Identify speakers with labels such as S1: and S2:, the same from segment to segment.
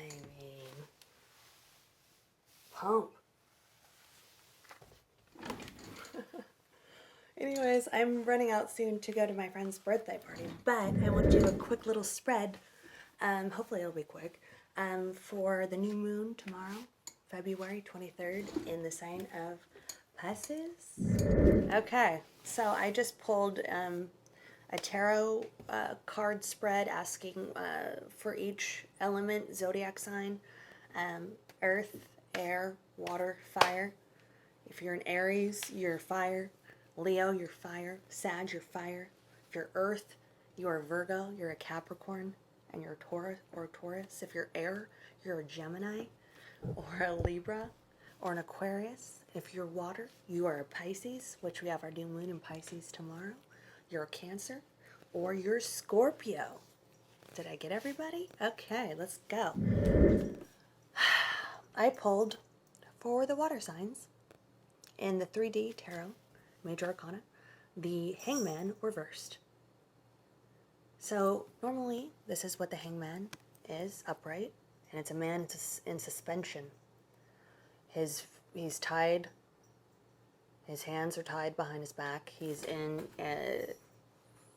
S1: mean, pump. Anyways, I'm running out soon to go to my friend's birthday party, but I want to do a quick little spread. Hopefully it'll be quick. For the new moon tomorrow, February 23rd, in the sign of Pisces. Okay, so I just pulled a tarot card spread asking for each element, zodiac sign, earth, air, water, fire. If you're an Aries, you're fire. Leo, you're fire. Sag, you're fire. If you're earth, you're a Virgo, you're a Capricorn, and you're a Taurus or a Taurus. If you're air, you're a Gemini or a Libra or an Aquarius. If you're water, you are a Pisces, which we have our new moon in Pisces tomorrow. You're a Cancer or you're Scorpio. Did I get everybody? Okay, let's go. I pulled for the water signs in the 3D Tarot, Major Arcana, the Hangman reversed. So normally this is what the Hangman is, upright, and it's a man in suspension. He's tied, his hands are tied behind his back. He's in,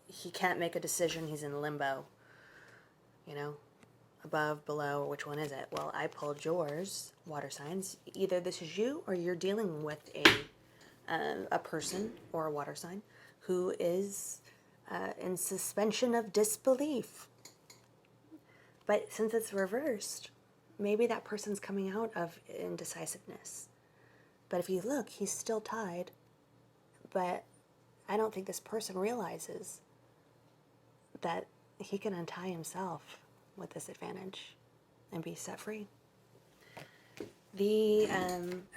S1: he can't make a decision. He's in limbo, you know, above, below, which one is it? Well, I pulled yours, water signs. Either this is you or you're dealing with a person or a water sign who is in suspension of disbelief. But since it's reversed, maybe that person's coming out of indecisiveness. But if you look, he's still tied. But I don't think this person realizes that he can untie himself with this advantage and be set free. The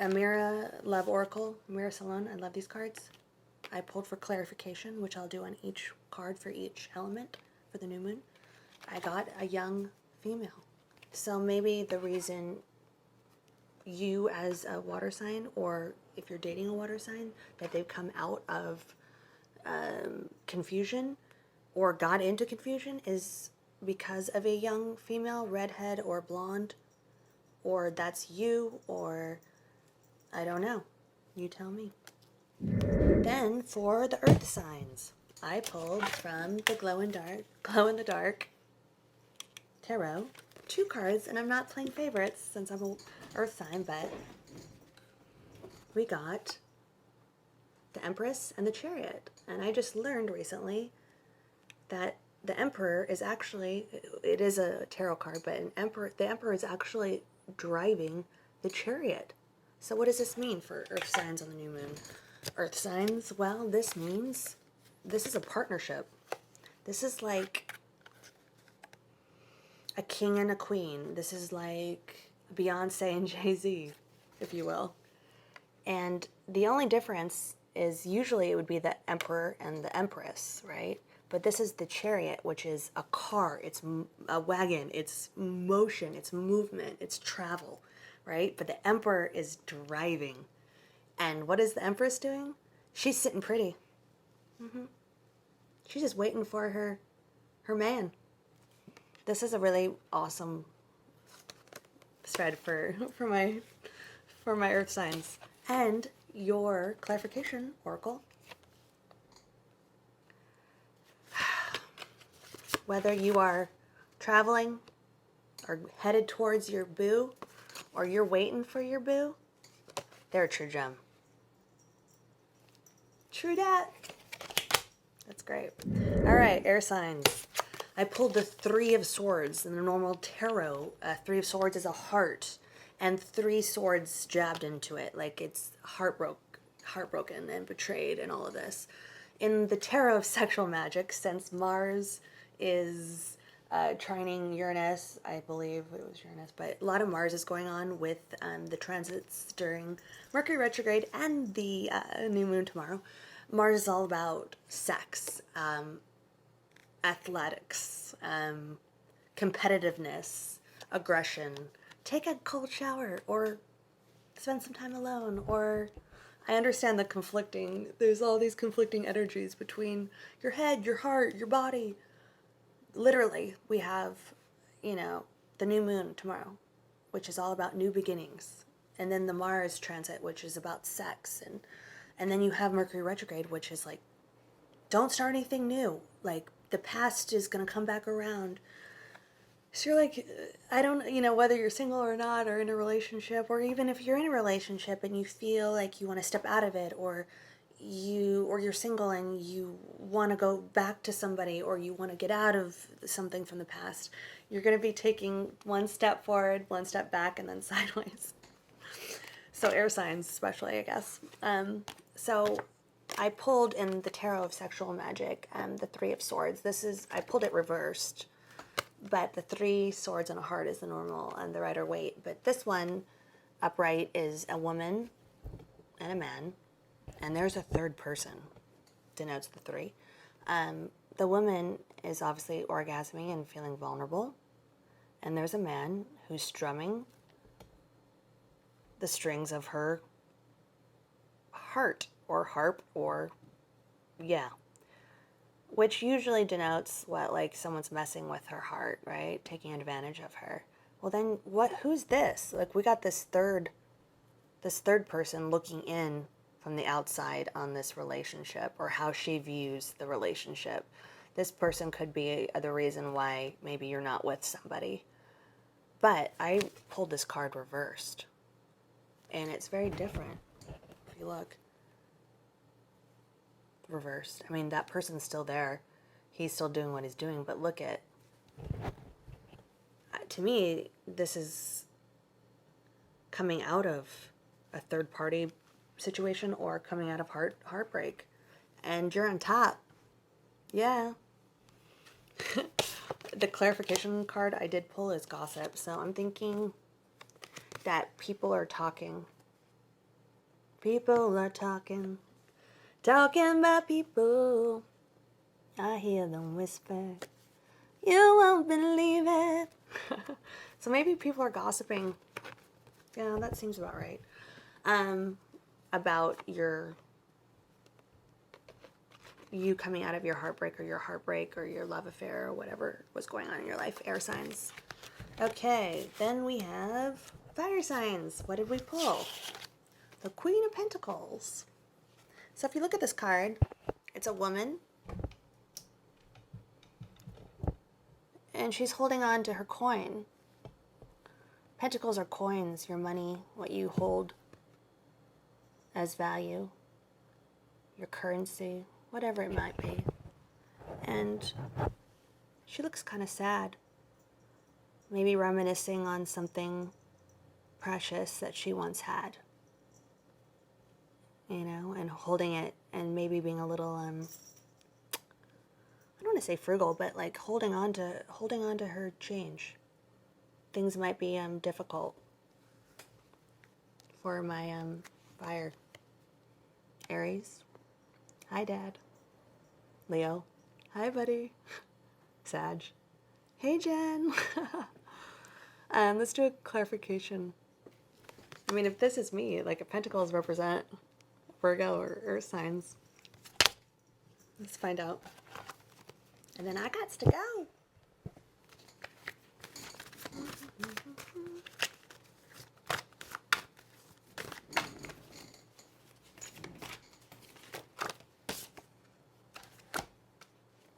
S1: Amira Love Oracle, Amira Salon, I love these cards. I pulled for clarification, which I'll do on each card for each element for the new moon. I got a young female. So maybe the reason you as a water sign, or if you're dating a water sign, that they've come out of confusion or got into confusion is because of a young female, redhead or blonde, or that's you, or I don't know. You tell me. Then for the earth signs, I pulled from the glow in the dark tarot 2 cards, and I'm not playing favorites since I'm an earth sign, but we got the Empress and the Chariot. And I just learned recently that the Emperor is actually, it is a tarot card, but the Emperor is actually driving the Chariot. So what does this mean for earth signs on the new moon? Earth signs, well, this means this is a partnership. This is like a king and a queen. This is like Beyonce and Jay-Z, if you will. And the only difference is usually it would be the Emperor and the Empress, right? But this is the Chariot, which is a car, it's a wagon, it's motion, it's movement, it's travel, right? But the Emperor is driving. And what is the Empress doing? She's sitting pretty. She's just waiting for her man. This is a really awesome spread for my earth signs. And your clarification oracle, whether you are traveling or headed towards your boo, or you're waiting for your boo, they're a true gem. True dat. That's great. All right, air signs. I pulled the 3 of Swords. In the normal tarot, 3 of Swords is a heart, and 3 swords jabbed into it, like it's heartbroken and betrayed and all of this. In the tarot of sexual magic, since Mars is trining Uranus, I believe it was Uranus, but a lot of Mars is going on with the transits during Mercury retrograde and the new moon tomorrow. Mars is all about sex, athletics, competitiveness, aggression. Take a cold shower or spend some time alone. Or I understand there's all these conflicting energies between your head, your heart, your body. Literally, we have, the new moon tomorrow, which is all about new beginnings. And then the Mars transit, which is about sex. And then you have Mercury retrograde, which is like, don't start anything new. Like, the past is going to come back around. So you're like, I don't, whether you're single or not, or in a relationship, or even if you're in a relationship and you feel like you want to step out of it, or you're single and you want to go back to somebody, or you want to get out of something from the past, you're going to be taking one step forward, one step back, and then sideways. So air signs especially, I guess. So I pulled in the Tarot of Sexual Magic, the Three of Swords. I pulled it reversed, but the 3 swords and a heart is the normal and the Rider Waite. But this one upright is a woman and a man, and there's a third person, denotes the 3. The woman is obviously orgasming and feeling vulnerable, and there's a man who's strumming the strings of her heart or harp, or which usually denotes what, like, someone's messing with her heart, right? Taking advantage of her. Well, then who's this? Like, we got this third person looking in from the outside on this relationship, or how she views the relationship. This person could be the reason why maybe you're not with somebody. But I pulled this card reversed, and it's very different. If you look reversed, I mean, that person's still there. He's still doing what he's doing, but look at, to me, this is coming out of a third party situation, or coming out of heartbreak, and you're on top. Yeah. The clarification card I did pull is gossip, so I'm thinking that people are talking. People are talking about people. I hear them whisper, you won't believe it. So maybe people are gossiping. Yeah, that seems about right. About you coming out of your heartbreak, or your heartbreak, or your love affair, or whatever was going on in your life. Air signs. Okay, then we have fire signs. What did we pull? The Queen of Pentacles. So if you look at this card, it's a woman, and she's holding on to her coin. Pentacles are coins, your money, what you hold as value, your currency, whatever it might be. And she looks kind of sad, maybe reminiscing on something precious that she once had, and holding it, and maybe being a little, I don't want to say frugal, but like holding on to her change. Things might be difficult for my fire. Aries. Hi, Dad. Leo. Hi, buddy. Sag. Hey, Jen. Let's do a clarification. I mean, if this is me, like, if Pentacles represent Virgo or Earth signs, let's find out. And then I got to go.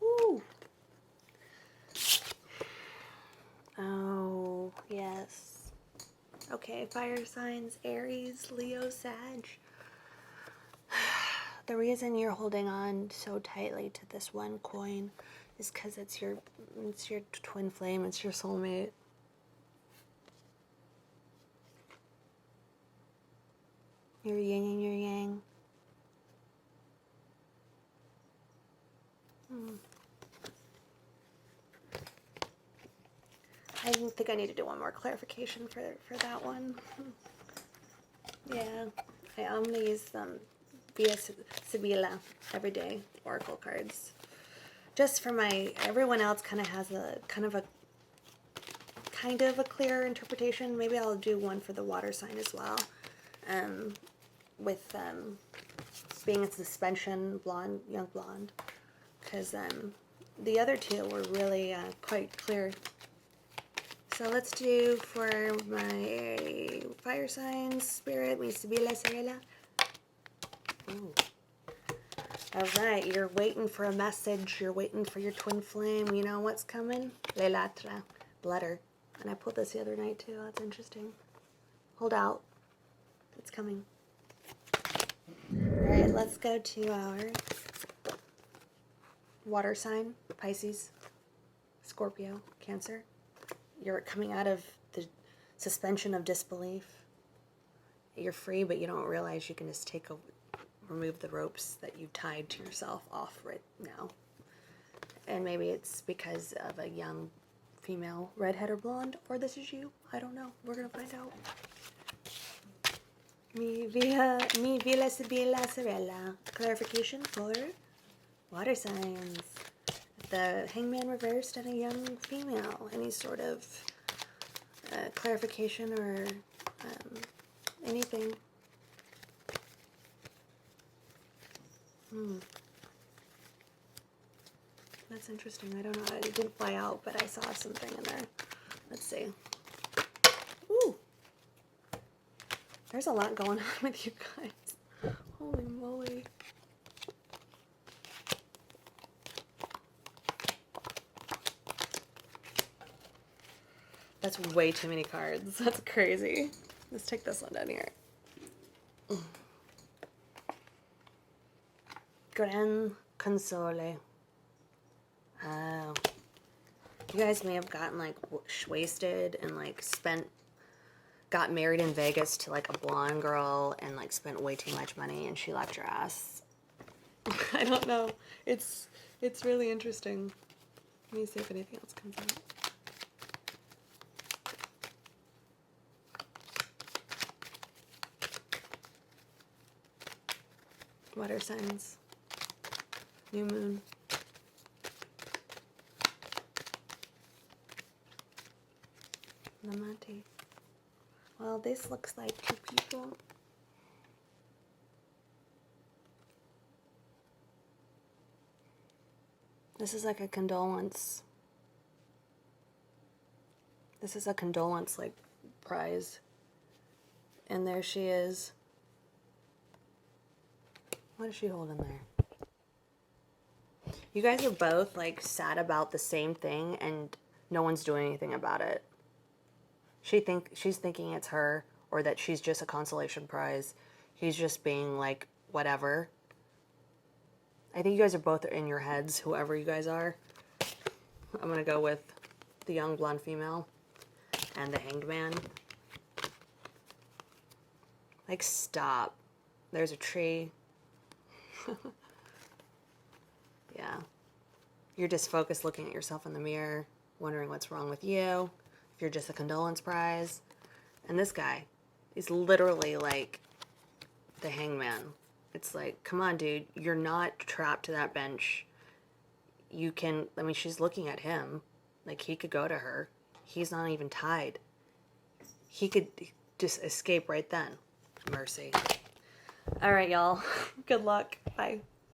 S1: Woo. Oh, yes. Okay, fire signs, Aries, Leo, Sag. The reason you're holding on so tightly to this one coin is because it's your twin flame, it's your soulmate. Your yin and your yang. I think I need to do one more clarification for that one. Yeah, I'm going to use Via Sibila everyday oracle cards. Just for everyone else kind of has a kind of a clear interpretation. Maybe I'll do one for the water sign as well. With being in suspension, young blonde. Because the other two were really quite clear So let's do for my fire signs, Spirit, mi Sibila Serela. Ooh. All right, you're waiting for a message. You're waiting for your twin flame. You know what's coming? Lelatra, bladder. And I pulled this the other night too. That's interesting. Hold out. It's coming. All right, let's go to our water sign, Pisces, Scorpio, Cancer. You're coming out of the suspension of disbelief. You're free, but you don't realize you can just remove the ropes that you tied to yourself off right now. And maybe it's because of a young female, redhead or blonde, or this is you. I don't know. We're going to find out. Mi Villa Sibilla Sorella. Clarification for water signs. The Hangman reversed and a young female. Any sort of clarification or anything. That's interesting. I don't know. It didn't fly out, but I saw something in there. Let's see. Ooh. There's a lot going on with you guys. Holy moly. That's way too many cards. That's crazy. Let's take this one down here. Gran Console. Oh. You guys may have gotten like wasted and like got married in Vegas to like a blonde girl and like spent way too much money and she left your ass. I don't know. It's really interesting. Let me see if anything else comes out. Water signs. New moon. Lamante. Well, this looks like two people. This is like a condolence. This is a condolence, like, prize. And there she is. What does she hold in there? You guys are both, like, sad about the same thing, and no one's doing anything about it. She's thinking it's her, or that she's just a consolation prize. He's just being, like, whatever. I think you guys are both in your heads, whoever you guys are. I'm going to go with the young blonde female and the hanged man. Like, stop. There's a tree. Yeah. You're just focused looking at yourself in the mirror, wondering what's wrong with you, if you're just a condolence prize. And this guy is literally like the hangman. It's like, come on, dude, you're not trapped to that bench. You can, I mean, she's looking at him. Like, he could go to her. He's not even tied. He could just escape right then. Mercy. All right, y'all. Good luck. Bye.